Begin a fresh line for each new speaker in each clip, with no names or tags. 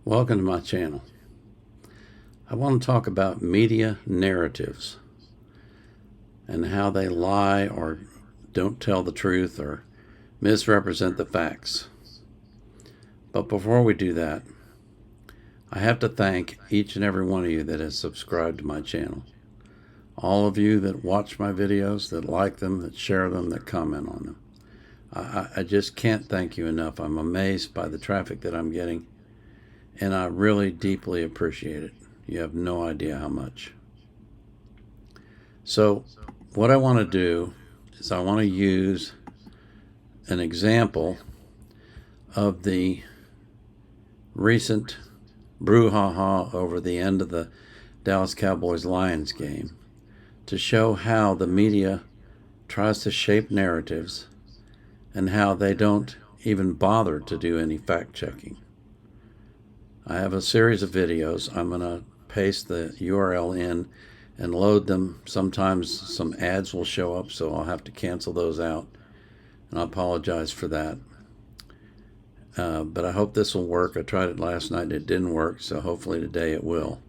Welcome to my channel. I want to talk about media narratives and how they lie or don't tell the truth or misrepresent the facts. But before we do that, I have to thank each and every one of you that has subscribed to my channel. All of you that watch my videos, that like them, that share them, that comment on them. I just can't thank you enough. I'm amazed by the traffic that I'm getting, and I really deeply appreciate it. You have no idea how much. So what I want to do is I want to use an example of the recent brouhaha over the end of the Dallas Cowboys-Lions game to show how the media tries to shape narratives and how they don't even bother to do any fact-checking. I have a series of videos. I'm going to paste the URL in and load them. Sometimes some ads will show up, so I'll have to cancel those out, and I apologize for that. But I hope this will work. I tried it last night and it didn't work, so hopefully today it will.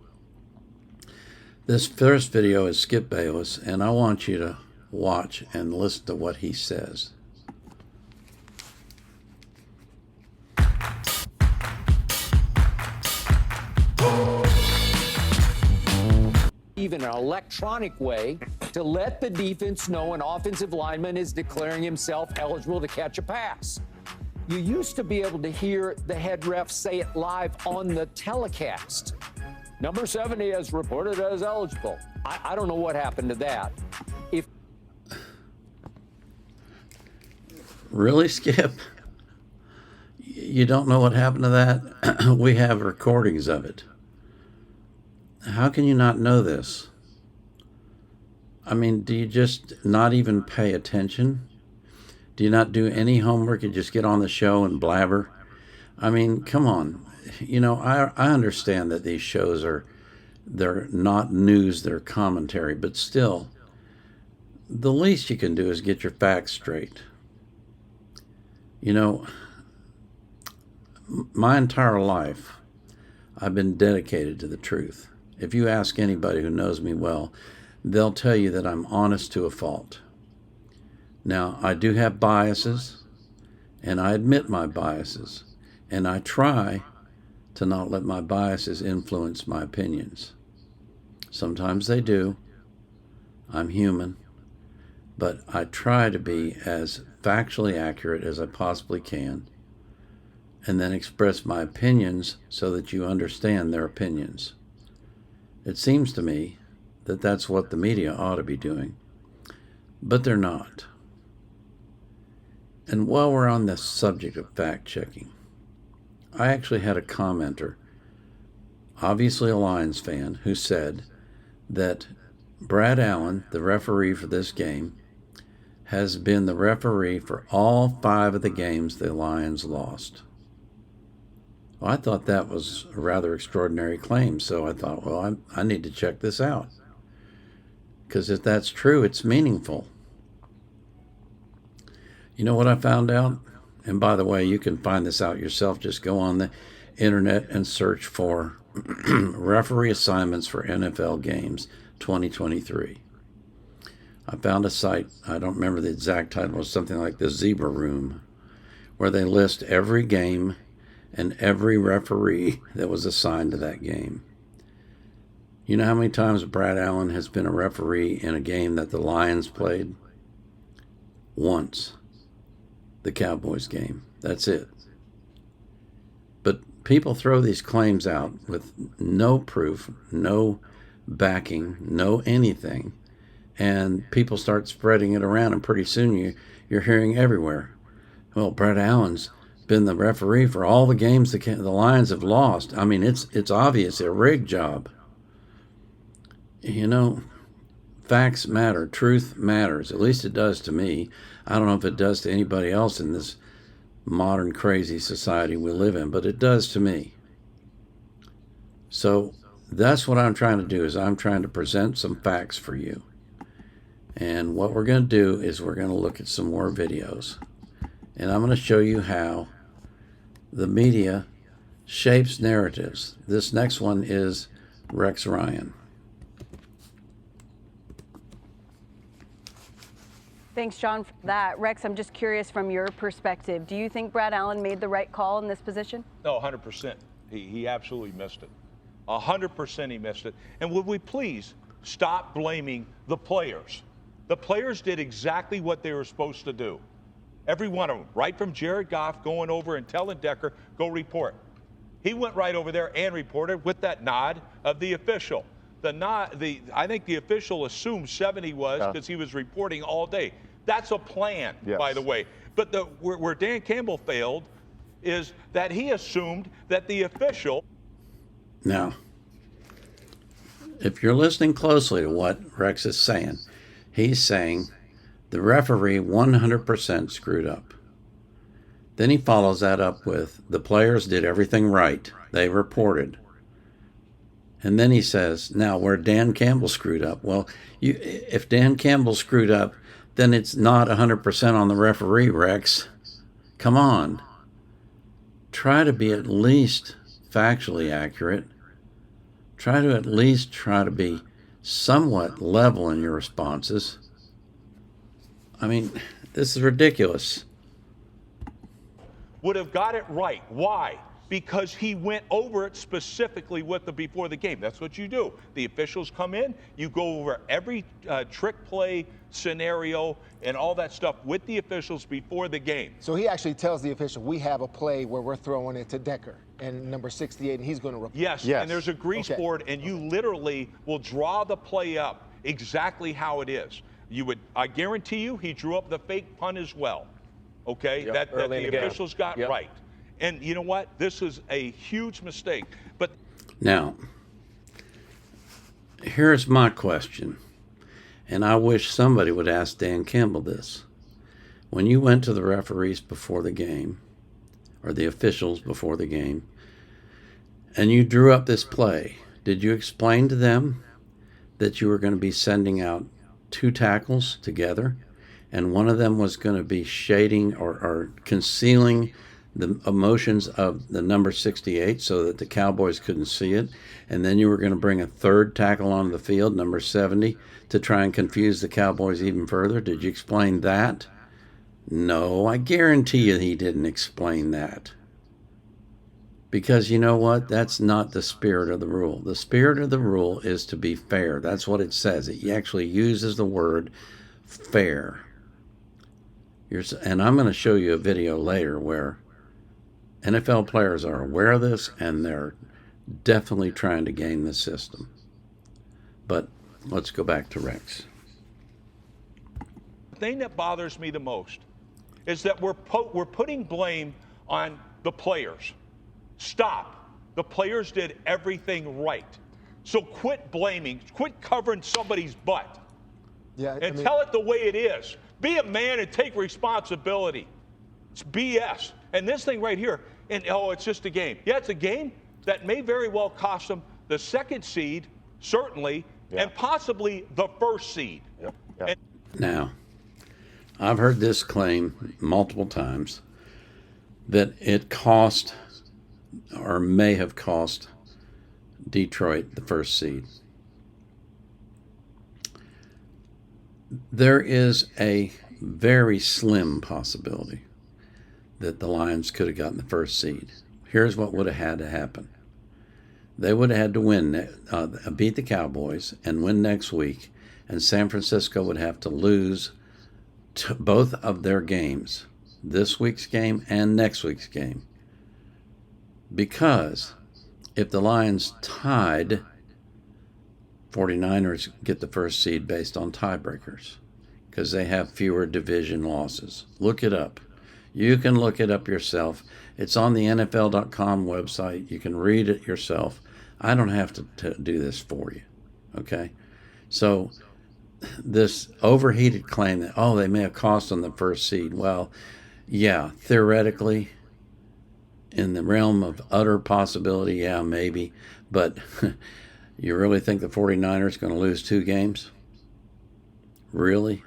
This first video is Skip Bayless, and I want you to watch and listen to what he says.
Even an electronic way to let the defense know an offensive lineman is declaring himself eligible to catch a pass. You used to be able to hear the head ref say it live on the telecast. Number 70 is reported as eligible. I don't know what happened to that.
Really, Skip? You don't know what happened to that? We have recordings of it. How can you not know this? I mean, do you just not even pay attention? Do you not do any homework? You just get on the show and blabber? I mean, come on. You know, I understand that these shows they're not news, they're commentary, but still, the least you can do is get your facts straight. You know, my entire life, I've been dedicated to the truth. If you ask anybody who knows me well, they'll tell you that I'm honest to a fault. Now, I do have biases, and I admit my biases, and I try to not let my biases influence my opinions. Sometimes they do. I'm human. But I try to be as factually accurate as I possibly can, and then express my opinions so that you understand their opinions. It seems to me that that's what the media ought to be doing, but they're not. And while we're on this subject of fact-checking, I actually had a commenter, obviously a Lions fan, who said that Brad Allen, the referee for this game, has been the referee for all 5 of the games the Lions lost. Well, I thought that was a rather extraordinary claim, so I thought, well, I need to check this out. Because if that's true, it's meaningful. You know what I found out? And by the way, you can find this out yourself. Just go on the internet and search for referee assignments for NFL games 2023. I found a site, I don't remember the exact title, it was something like the Zebra Room, where they list every game and every referee that was assigned to that game. You know how many times Brad Allen has been a referee in a game that the Lions played? Once. The Cowboys game. That's it. But people throw these claims out with no proof, no backing, no anything, and people start spreading it around, and pretty soon you're hearing everywhere, well, Brad Allen's been the referee for all the games the Lions have lost. I mean, it's obvious, a rig job. You know, facts matter. Truth matters. At least it does to me. I don't know if it does to anybody else in this modern crazy society we live in, but it does to me. So that's what I'm trying to do, is I'm trying to present some facts for you. And what we're going to do is we're going to look at some more videos. And I'm going to show you how the media shapes narratives. This next one is Rex Ryan.
Thanks, John, for that. Rex, I'm just curious from your perspective. Do you think Brad Allen made the right call in this position?
No, 100%. He absolutely missed it. 100% he missed it. And would we please stop blaming the players? The players did exactly what they were supposed to do. Every one of them, right from Jared Goff going over and telling Decker, go report. He went right over there and reported with that nod of the official. I think the official assumed 70 was because he was reporting all day. That's a plan, by the way. But where Dan Campbell failed is that he assumed that the official.
Now, if you're listening closely to what Rex is saying, he's saying the referee 100% screwed up. Then he follows that up with the players did everything right. They reported. And then he says, now where Dan Campbell screwed up. Well, if Dan Campbell screwed up, then it's not 100% on the referee, Rex. Come on. Try to be at least factually accurate. Try to be somewhat level in your responses. I mean, this is ridiculous.
Would have got it right. Why? Because he went over it specifically with the before the game. That's what you do. The officials come in, you go over every trick play scenario and all that stuff with the officials before the game.
So he actually tells the official, we have a play where we're throwing it to Decker and number 68, and he's going to report.
Yes, and there's a grease board, and you literally will draw the play up exactly how it is. I guarantee you, he drew up the fake punt as well. Okay, that the officials got right. And you know what? This is a huge mistake. But
now, here's my question, and I wish somebody would ask Dan Campbell this. When you went to the referees before the game, or the officials before the game, and you drew up this play, did you explain to them that you were going to be sending out 2 tackles together, and one of them was going to be shading or concealing the emotions of the number 68 so that the Cowboys couldn't see it, and then you were going to bring a 3rd tackle onto the field, number 70, to try and confuse the Cowboys even further? Did you explain that? No, I guarantee you he didn't explain that. Because you know what? That's not the spirit of the rule. The spirit of the rule is to be fair. That's what it says. It actually uses the word fair. And I'm going to show you a video later where NFL players are aware of this, and they're definitely trying to game the system. But let's go back to Rex.
the thing that bothers me the most is that we're putting blame on the players. Stop. The players did everything right. So quit blaming, quit covering somebody's butt.
Yeah,
and tell it the way it is. Be a man and take responsibility. It's BS. And this thing right here, and it's just a game. Yeah, it's a game that may very well cost them the second seed, certainly, and possibly the first seed.
Now, I've heard this claim multiple times that it cost or may have cost Detroit the first seed. There is a very slim possibility that the Lions could have gotten the first seed. Here's what would have had to happen. They would have had to win, beat the Cowboys and win next week, and San Francisco would have to lose both of their games, this week's game and next week's game. Because if the Lions tied, 49ers get the first seed based on tiebreakers because they have fewer division losses. Look it up. You can look it up yourself. It's on the NFL.com website. You can read it yourself. I don't have to do this for you, okay? So this overheated claim that, they may have cost them the first seed. Well, yeah, theoretically, in the realm of utter possibility, yeah, maybe. But you really think the 49ers are going to lose 2 games? Really?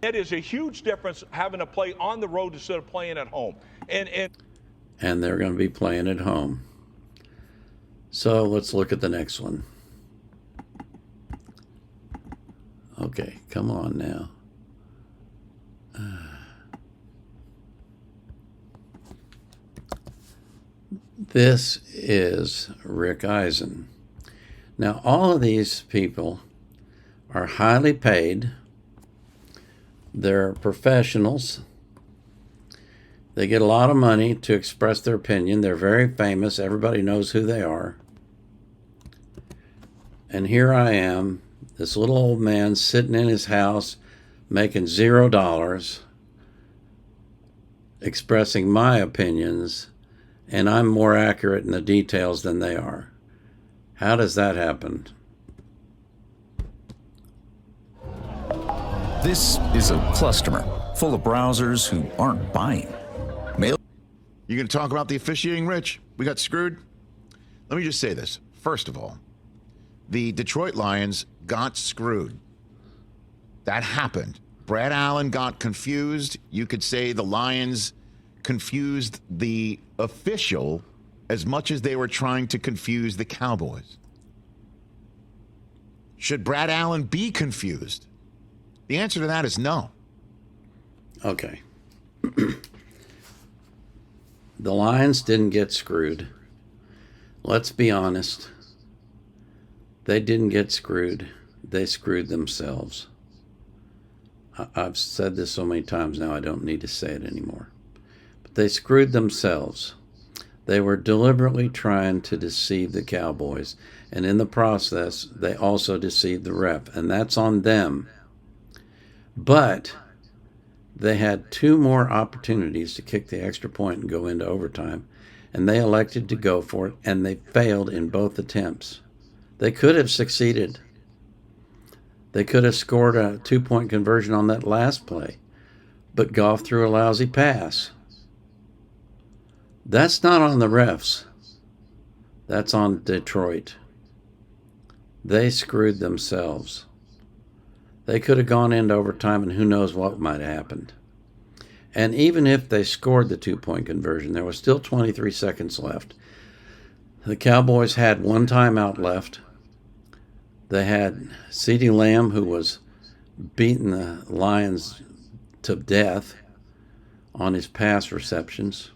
It is a huge difference having to play on the road instead of playing at home.
And they're going to be playing at home. So let's look at the next one. Okay, come on now. This is Rick Eisen. Now, all of these people are highly paid. They're professionals. They get a lot of money to express their opinion. They're very famous. Everybody knows who they are. And here I am, this little old man sitting in his house making $0, expressing my opinions, and I'm more accurate in the details than they are. How does that happen?
This is a customer full of browsers who aren't buying.
You going to talk about the officiating, Rich? We got screwed? Let me just say this. First of all, the Detroit Lions got screwed. That happened. Brad Allen got confused. You could say the Lions confused the official as much as they were trying to confuse the Cowboys. Should Brad Allen be confused? The answer to that is no.
Okay. The Lions didn't get screwed. Let's be honest. They didn't get screwed. They screwed themselves. I've said this so many times now I don't need to say it anymore. But they screwed themselves. They were deliberately trying to deceive the Cowboys. And in the process, they also deceived the ref. And that's on them. But they had 2 more opportunities to kick the extra point and go into overtime, and they elected to go for it, and they failed in both attempts. They could have succeeded. They could have scored a 2-point conversion on that last play, but Goff threw a lousy pass. That's not on the refs. That's on Detroit. They screwed themselves. They could have gone into overtime, and who knows what might have happened. And even if they scored the 2-point conversion, there was still 23 seconds left. The Cowboys had 1 timeout left. They had CeeDee Lamb, who was beating the Lions to death on his pass receptions.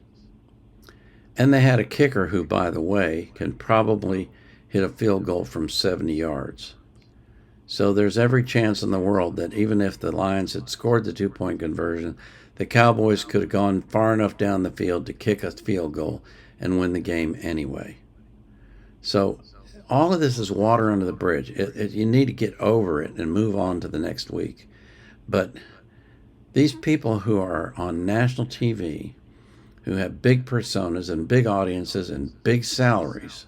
And they had a kicker who, by the way, can probably hit a field goal from 70 yards. So there's every chance in the world that even if the Lions had scored the 2-point conversion, the Cowboys could have gone far enough down the field to kick a field goal and win the game anyway. So all of this is water under the bridge. You need to get over it and move on to the next week. But these people who are on national TV, who have big personas and big audiences and big salaries,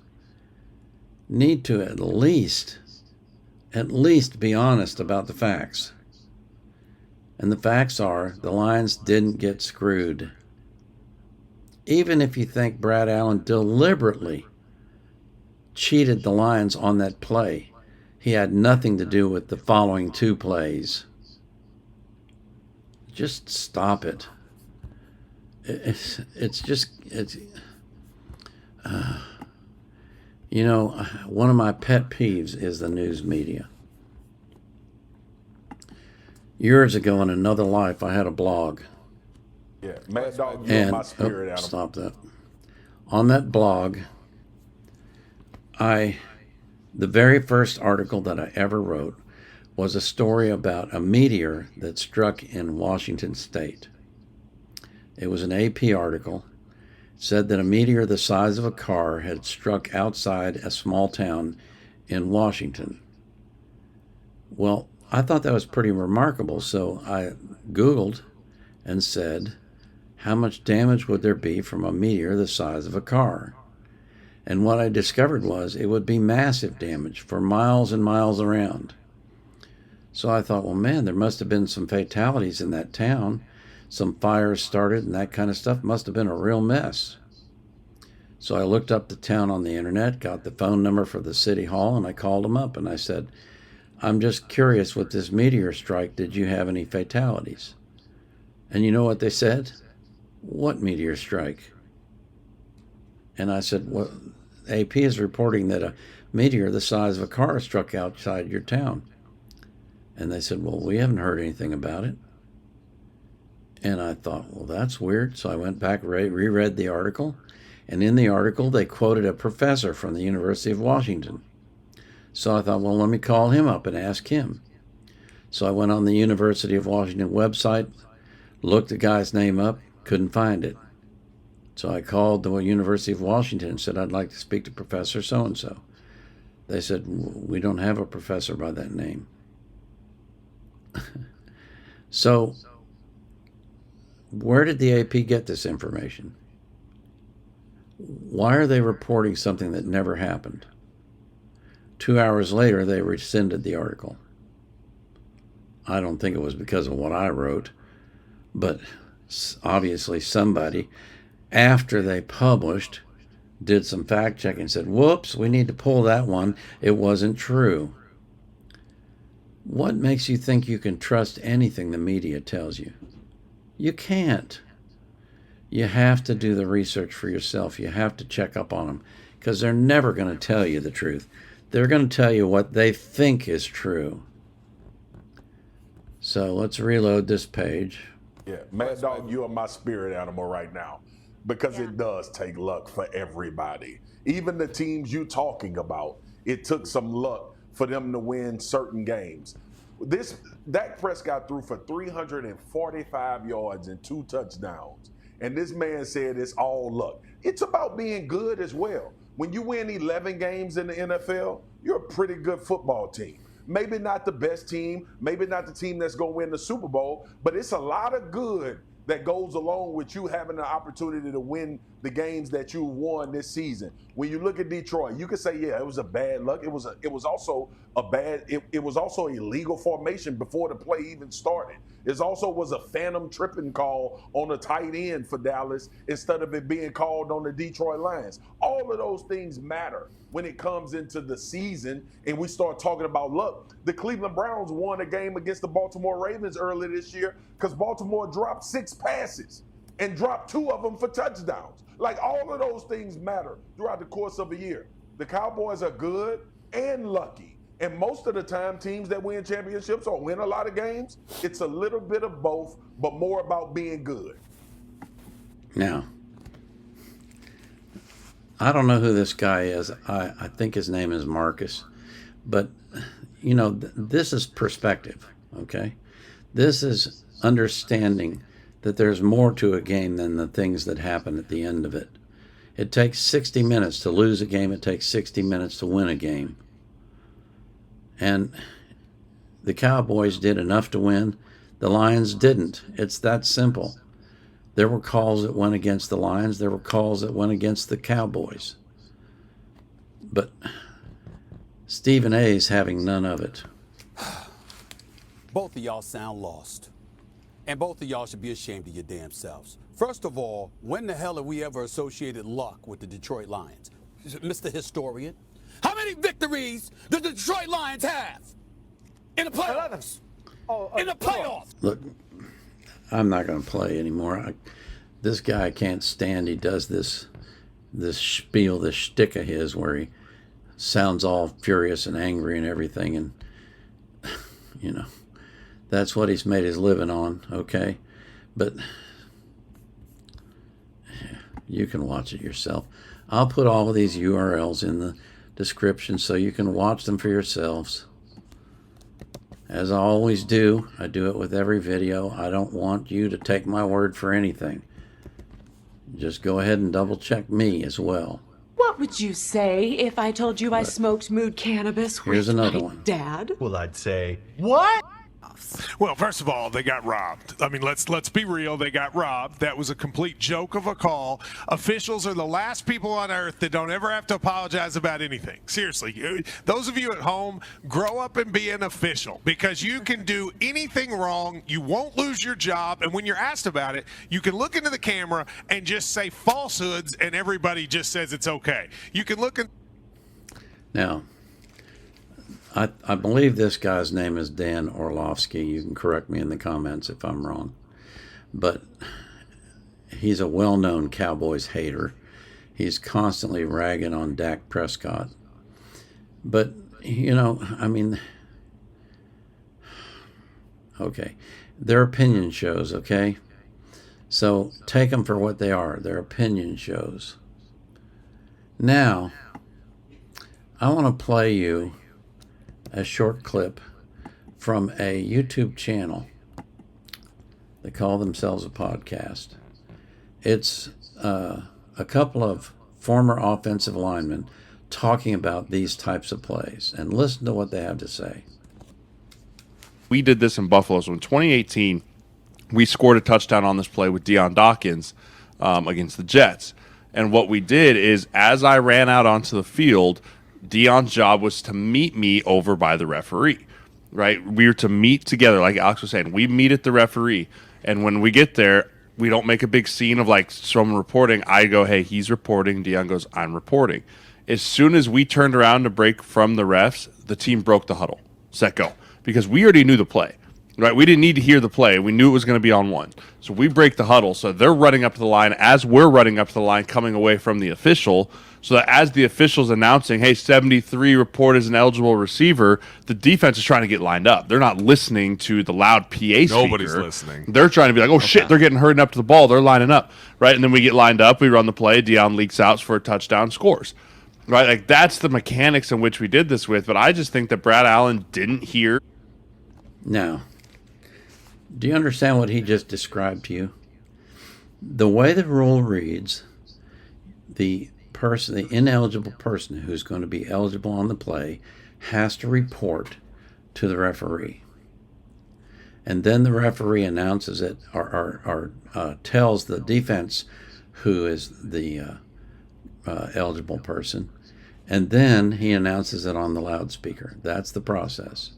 need to at least be honest about the facts. And the facts are the Lions didn't get screwed. Even if you think Brad Allen deliberately cheated the Lions on that play, he had nothing to do with the following 2 plays. Just stop it. You know, one of my pet peeves is the news media. Years ago in another life, I had a blog.
Yeah, Mad Dog,
And
my spirit out of
stop that. On that blog, the very first article that I ever wrote was a story about a meteor that struck in Washington State. It was an AP article. It said that a meteor the size of a car had struck outside a small town in Washington. Well, I thought that was pretty remarkable, so I Googled and said, how much damage would there be from a meteor the size of a car? And what I discovered was it would be massive damage for miles and miles around. So I thought, well, man, there must have been some fatalities in that town. Some fires started and that kind of stuff. Must have been a real mess. So I looked up the town on the internet, got the phone number for the city hall, and I called them up and I said, I'm just curious, with this meteor strike, did you have any fatalities? And you know what they said? What meteor strike? And I said, well, AP is reporting that a meteor the size of a car struck outside your town. And they said, well, we haven't heard anything about it. And I thought, well, that's weird. So I went back, reread the article. And in the article, they quoted a professor from the University of Washington. So I thought, well, let me call him up and ask him. So I went on the University of Washington website, looked the guy's name up, couldn't find it. So I called the University of Washington and said, I'd like to speak to Professor so-and-so. They said, we don't have a professor by that name. So where did the AP get this information? Why are they reporting something that never happened? 2 hours later, they rescinded the article. I don't think it was because of what I wrote, but obviously somebody, after they published, did some fact checking and said, whoops, we need to pull that one. It wasn't true. What makes you think you can trust anything the media tells you? You can't. You have to do the research for yourself. You have to check up on them, because they're never going to tell you the truth. They're going to tell you what they think is true. So let's reload this page.
Yeah, Mad Dog, you are my spirit animal right now, because it does take luck for everybody. Even the teams you talking about, it took some luck for them to win certain games. Dak Prescott threw for 345 yards and 2 touchdowns. And this man said it's all luck. It's about being good as well. When you win 11 games in the NFL, you're a pretty good football team. Maybe not the best team, maybe not the team that's going to win the Super Bowl, but it's a lot of good that goes along with you having the opportunity to win the games that you won this season. When you look at Detroit, you could say, yeah, it was a bad luck. It was also illegal formation before the play even started. It also was a phantom tripping call on a tight end for Dallas instead of it being called on the Detroit Lions. All of those things matter when it comes into the season and we start talking about luck. The Cleveland Browns won a game against the Baltimore Ravens earlier this year because Baltimore dropped 6 passes and dropped 2 of them for touchdowns. Like, all of those things matter throughout the course of a year. The Cowboys are good and lucky. And most of the time, teams that win championships or win a lot of games, it's a little bit of both, but more about being good.
Now, I don't know who this guy is. I think his name is Marcus. But, you know, this is perspective, okay? This is understanding that there's more to a game than the things that happen at the end of it. It takes 60 minutes to lose a game. It takes 60 minutes to win a game. And the Cowboys did enough to win. The Lions didn't. It's that simple. There were calls that went against the Lions. There were calls that went against the Cowboys. But Stephen A. is having none of it.
Both of y'all sound lost. And both of y'all should be ashamed of your damn selves. First of all, when the hell have we ever associated luck with the Detroit Lions? Mr. Historian, how many victories do the Detroit Lions have in the playoffs? In the playoffs?
Look, I'm not going to play anymore. This guy I can't stand. He does this spiel, this shtick of his where he sounds all furious and angry and everything. And, you know, that's what he's made his living on, okay? But you can watch it yourself. I'll put all of these URLs in the description so you can watch them for yourselves. As I always do, I do it with every video. I don't want you to take my word for anything. Just go ahead and double check me as well.
What would you say if I told you I smoked mood cannabis
Here's
with
another
my
one.
dad?
Well, I'd say, what?
Well, first of all, they got robbed. I mean, let's be real. They got robbed. That was a complete joke of a call. Officials are the last people on earth that don't ever have to apologize about anything. Seriously, those of you at home, grow up and be an official, because you can do anything wrong. You won't lose your job. And when you're asked about it, you can look into the camera and just say falsehoods, and everybody just says it's okay. You can look in.
Now, I believe this guy's name is Dan Orlofsky. You can correct me in the comments if I'm wrong. But he's a well-known Cowboys hater. He's constantly ragging on Dak Prescott. But, you know, I mean, okay, they're opinion shows, okay? So take them for what they are. They're opinion shows. Now, I want to play you a short clip from a YouTube channel. They call themselves a podcast. It's a couple of former offensive linemen talking about these types of plays, and listen to what they have to say.
We did this in Buffalo. So in 2018, we scored a touchdown on this play with Deion Dawkins against the Jets. And what we did is, as I ran out onto the field, Deion's job was to meet me over by the referee, right? We were to meet together, like Alex was saying. We meet at the referee, and when we get there, we don't make a big scene of like someone reporting. I go, hey, he's reporting. Deion goes, I'm reporting. As soon as we turned around to break from the refs, the team broke the huddle. Set, go. Because we already knew the play, right? We didn't need to hear the play. We knew it was going to be on one. So we break the huddle. So they're running up to the line as we're running up to the line, coming away from the official. So that as the official's announcing, hey, 73 report as an eligible receiver, the defense is trying to get lined up. They're not listening to the loud PA speaker.
Nobody's listening.
They're trying to be like, oh, shit, they're getting hurried up to the ball. They're lining up, right? And then we get lined up. We run the play. Deion leaks out for a touchdown, scores. Right? Like, that's the mechanics in which we did this with. But I just think that Brad Allen didn't hear.
Now, do you understand what he just described to you? The way the rule reads, the ineligible person who's going to be eligible on the play has to report to the referee. And then the referee announces it or tells the defense who is the eligible person. And then he announces it on the loudspeaker. That's the process.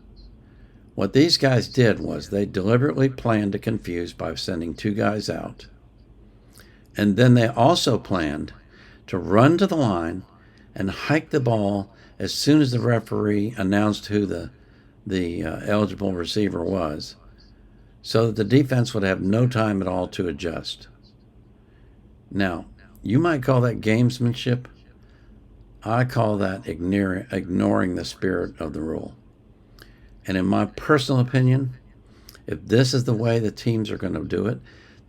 What these guys did was they deliberately planned to confuse by sending two guys out. And then they also planned to run to the line and hike the ball as soon as the referee announced who the eligible receiver was, so that the defense would have no time at all to adjust. Now, you might call that gamesmanship. I call that ignoring the spirit of the rule. And in my personal opinion, if this is the way the teams are going to do it,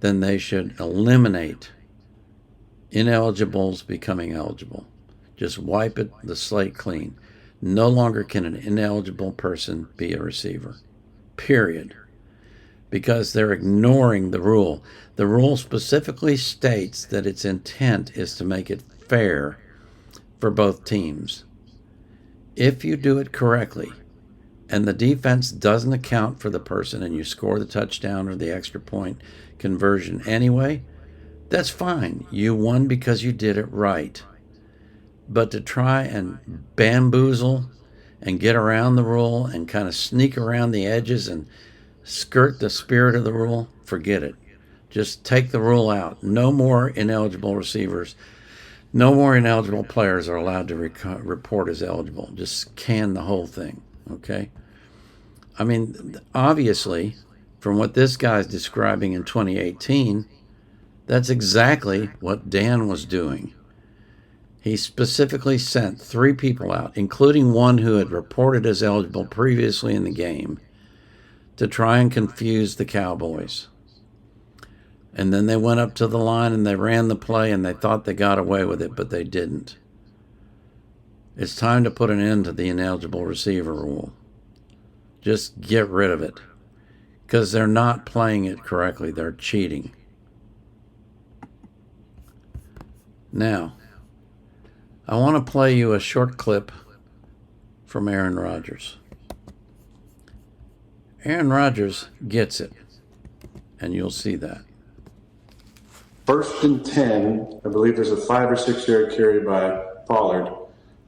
then they should eliminate ineligibles becoming eligible. Just wipe the slate clean. No longer can an ineligible person be a receiver. Period. Because they're ignoring the rule. The rule specifically states that its intent is to make it fair for both teams. If you do it correctly, and the defense doesn't account for the person and you score the touchdown or the extra point conversion anyway, that's fine. You won because you did it right. But to try and bamboozle and get around the rule and kind of sneak around the edges and skirt the spirit of the rule, forget it. Just take the rule out. No more ineligible receivers. No more ineligible players are allowed to report as eligible. Just can the whole thing. Okay? I mean, obviously, from what this guy's describing in 2018, that's exactly what Dan was doing. He specifically sent 3 people out, including one who had reported as eligible previously in the game, to try and confuse the Cowboys. And then they went up to the line and they ran the play and they thought they got away with it, but they didn't. It's time to put an end to the ineligible receiver rule. Just get rid of it. Because they're not playing it correctly. They're cheating. Now, I want to play you a short clip from Aaron Rodgers. Aaron Rodgers gets it, and you'll see that.
1st and 10, I believe there's a 5 or 6 yard carry by Pollard,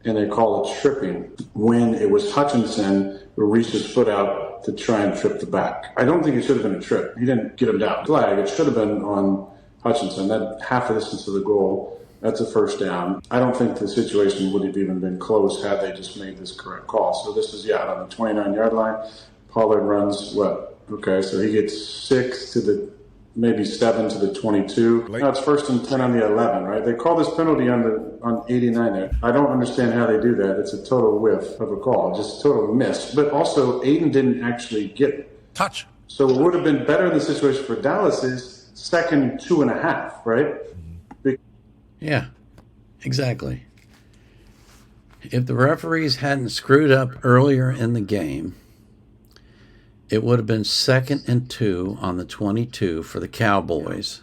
and they call it tripping when it was Hutchinson who reached his foot out to try and trip the back. I don't think it should have been a trip. He didn't get him down. Flag, it should have been on Hutchinson. That half a distance to the goal. That's a first down. I don't think the situation would have even been close had they just made this correct call. So this is, on the 29-yard line. Pollard runs what? Okay, so he gets 6 to the, maybe 7 to the 22. Now it's 1st and 10 on the 11, right? They call this penalty on 89 there. I don't understand how they do that. It's a total whiff of a call, just total miss. But also, Aiden didn't actually get
touch.
So what would have been better in the situation for Dallas is 2nd 2.5, right?
Yeah, exactly. If the referees hadn't screwed up earlier in the game, it would have been 2nd and 2 on the 22 for the Cowboys.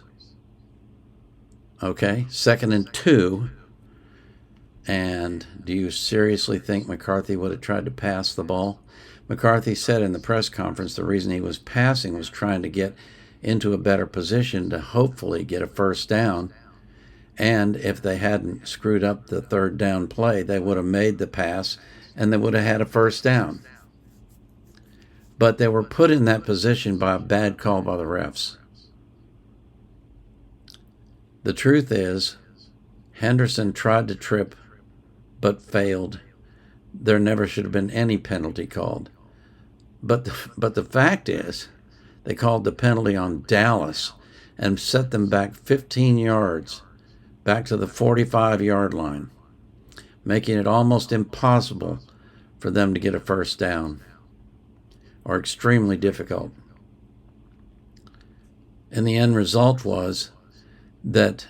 Okay, 2nd and 2. And do you seriously think McCarthy would have tried to pass the ball? McCarthy said in the press conference the reason he was passing was trying to get into a better position to hopefully get a first down. And if they hadn't screwed up the 3rd down play, they would have made the pass and they would have had a first down. But they were put in that position by a bad call by the refs. The truth is, Henderson tried to trip but failed. There never should have been any penalty called. But the fact is, they called the penalty on Dallas and set them back 15 yards, back to the 45-yard line, making it almost impossible for them to get a first down, or extremely difficult. And the end result was that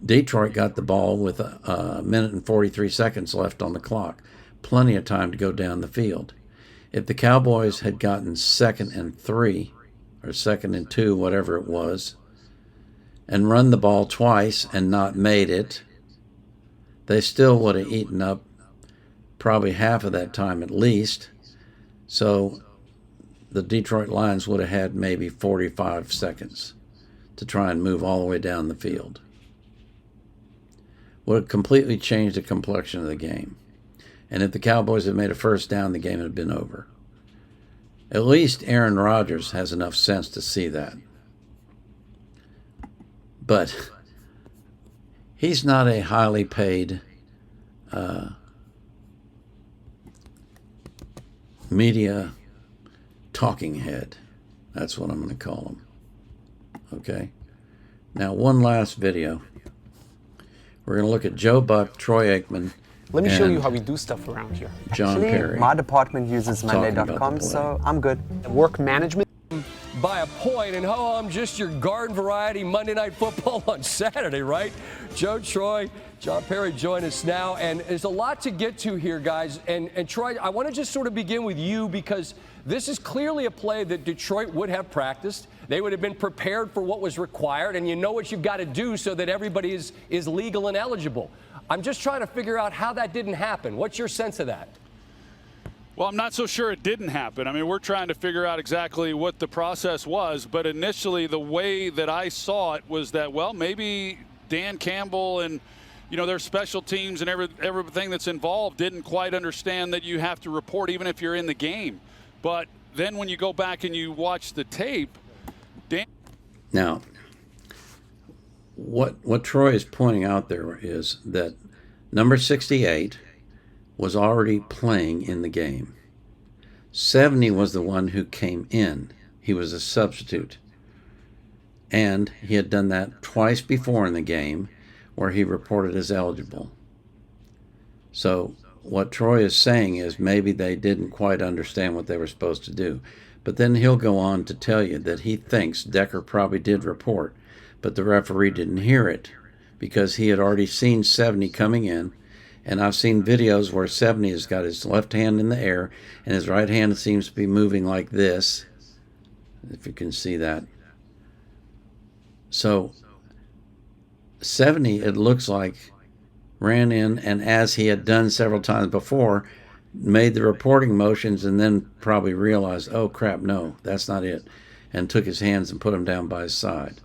Detroit got the ball with a minute and 43 seconds left on the clock, plenty of time to go down the field. If the Cowboys had gotten 2nd and 3, or 2nd and 2, whatever it was, and run the ball twice and not made it, they still would have eaten up probably half of that time at least. So the Detroit Lions would have had maybe 45 seconds to try and move all the way down the field. Would have completely changed the complexion of the game. And if the Cowboys had made a first down, the game had been over. At least Aaron Rodgers has enough sense to see that. But he's not a highly paid media talking head. That's what I'm going to call him. Okay? Now, one last video. We're going to look at Joe Buck, Troy Aikman.
Let me show you how we do stuff around here.
John
Actually,
Parry.
my department uses Monday.com, so I'm good. Work management.
By a point, and I'm just your garden variety Monday Night Football on Saturday, right? Joe, Troy, John Parry join us now, and there's a lot to get to here, guys. And Troy, I want to just sort of begin with you because this is clearly a play that Detroit would have practiced. They would have been prepared for what was required, and you know what you've got to do so that everybody is legal and eligible. I'm just trying to figure out how that didn't happen. What's your sense of that?
Well, I'm not so sure it didn't happen. I mean, we're trying to figure out exactly what the process was, but initially the way that I saw it was that, well, maybe Dan Campbell and, their special teams and everything that's involved didn't quite understand that you have to report even if you're in the game. But then when you go back and you watch the tape,
Now, what Troy is pointing out there is that number 68 was already playing in the game. 70 was the one who came in. He was a substitute. And he had done that twice before in the game where he reported as eligible. So what Troy is saying is maybe they didn't quite understand what they were supposed to do. But then he'll go on to tell you that he thinks Decker probably did report, but the referee didn't hear it because he had already seen 70 coming in. And I've seen videos where 70 has got his left hand in the air and his right hand seems to be moving like this, if you can see that. So 70, it looks like, ran in and, as he had done several times before, made the reporting motions and then probably realized, oh crap, no, that's not it, and took his hands and put them down by his side.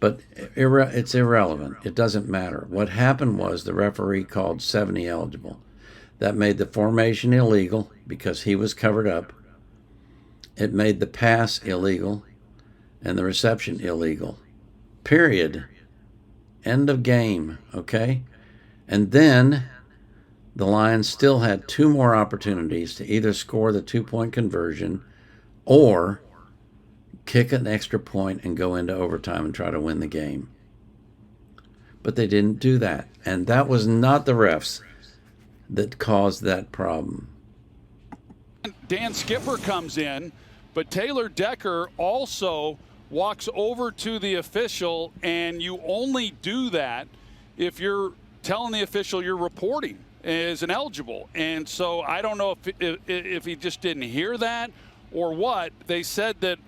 But it's irrelevant. It doesn't matter. What happened was the referee called 70 eligible. That made the formation illegal because he was covered up. It made the pass illegal and the reception illegal. Period. End of game, okay? And then the Lions still had 2 more opportunities to either score the 2-point conversion or kick an extra point and go into overtime and try to win the game. But they didn't do that. And that was not the refs that caused that problem.
Dan Skipper comes in, but Taylor Decker also walks over to the official, and you only do that if you're telling the official you're reporting as ineligible. And so I don't know if he just didn't hear that or what. They said that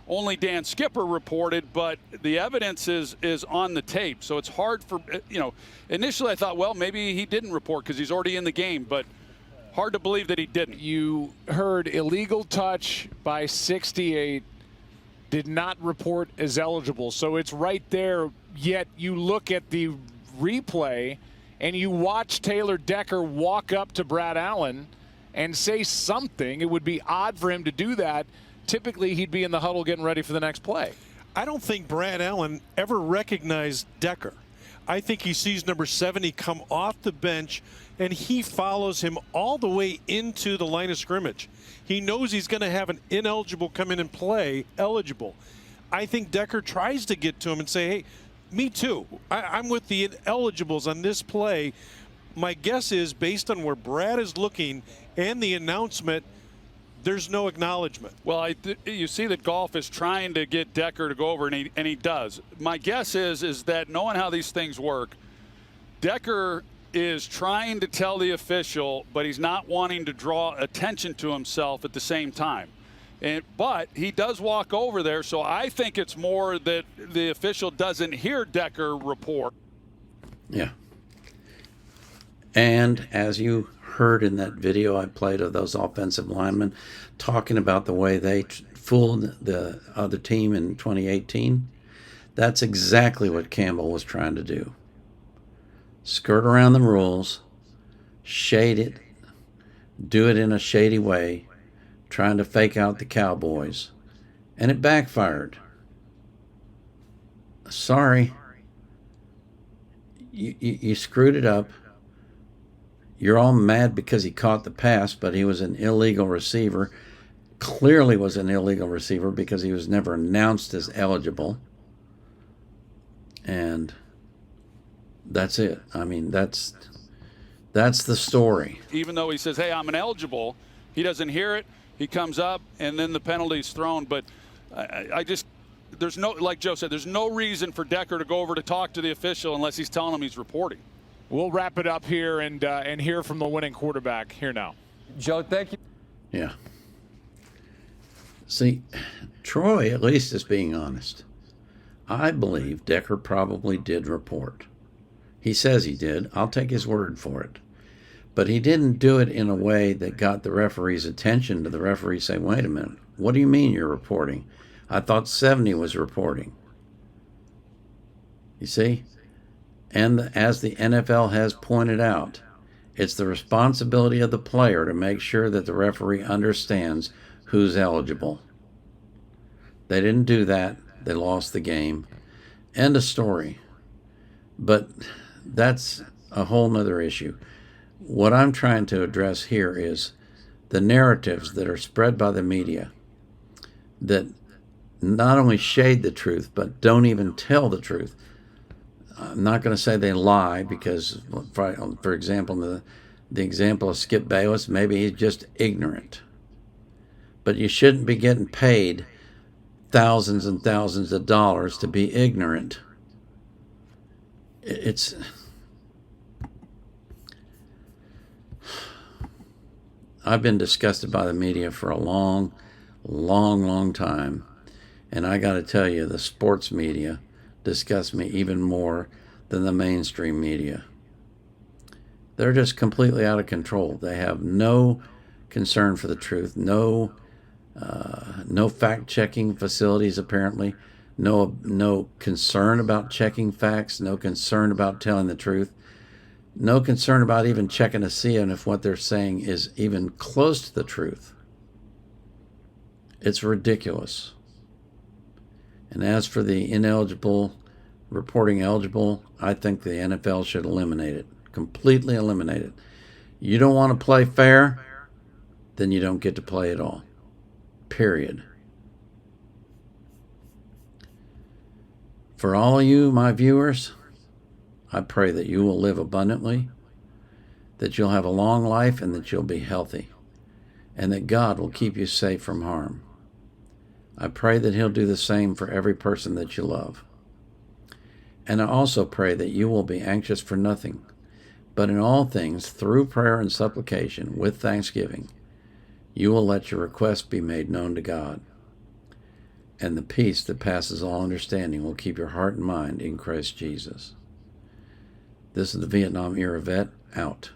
only Dan Skipper reported, but the evidence is on the tape. So it's hard for, initially I thought, well, maybe he didn't report because he's already in the game, but hard to believe that he didn't.
You heard illegal touch by 68, did not report as eligible. So it's right there, yet you look at the replay and you watch Taylor Decker walk up to Brad Allen and say something. It would be odd for him to do that. Typically, he'd be in the huddle getting ready for the next play.
I don't think Brad Allen ever recognized Decker. I think he sees number 70 come off the bench, and he follows him all the way into the line of scrimmage. He knows he's going to have an ineligible come in and play eligible. I think Decker tries to get to him and say, hey, me too. I'm with the ineligibles on this play. My guess is, based on where Brad is looking and the announcement, there's no acknowledgement.
Well, you see that Golf is trying to get Decker to go over, and he does. My guess is that knowing how these things work, Decker is trying to tell the official, but he's not wanting to draw attention to himself at the same time. But he does walk over there, so I think it's more that the official doesn't hear Decker report.
Yeah. And as you heard in that video I played of those offensive linemen talking about the way they fooled the other team in 2018, that's exactly what Campbell was trying to do. Skirt around the rules, shade it, do it in a shady way, trying to fake out the Cowboys, and it backfired. Sorry. You screwed it up. You're all mad because he caught the pass, but he was an illegal receiver. Clearly was an illegal receiver because he was never announced as eligible. And that's it. I mean, that's the story.
Even though he says, hey, I'm ineligible, he doesn't hear it. He comes up, and then the penalty's thrown. But I just, there's no, like Joe said, there's no reason for Decker to go over to talk to the official unless he's telling him he's reporting.
We'll wrap it up here and hear from the winning quarterback here now.
Joe, thank you.
Yeah. See, Troy at least is being honest. I believe Decker probably did report. He says he did. I'll take his word for it. But he didn't do it in a way that got the referee's attention to the referee saying, wait a minute, what do you mean you're reporting? I thought 70 was reporting. You see? And as the NFL has pointed out, it's the responsibility of the player to make sure that the referee understands who's eligible. They didn't do that. They lost the game. End of story. But that's a whole nother issue. What I'm trying to address here is the narratives that are spread by the media that not only shade the truth, but don't even tell the truth. I'm not going to say they lie because, for example, the example of Skip Bayless, maybe he's just ignorant. But you shouldn't be getting paid thousands and thousands of dollars to be ignorant. I've been disgusted by the media for a long, long time. And I got to tell you, the sports media disgusts me even more than the mainstream media. They're just completely out of control. They have no concern for the truth, no fact-checking facilities apparently, no concern about checking facts, no concern about telling the truth, no concern about even checking to see if what they're saying is even close to the truth. It's ridiculous. And as for the ineligible reporting eligible, I think the NFL should eliminate it. Completely eliminate it. You don't want to play fair, then you don't get to play at all. Period. For all of you, my viewers, I pray that you will live abundantly, that you'll have a long life, and that you'll be healthy, and that God will keep you safe from harm. I pray that He'll do the same for every person that you love. And I also pray that you will be anxious for nothing, but in all things, through prayer and supplication, with thanksgiving, you will let your requests be made known to God. And the peace that passes all understanding will keep your heart and mind in Christ Jesus. This is the Vietnam Era Vet, out.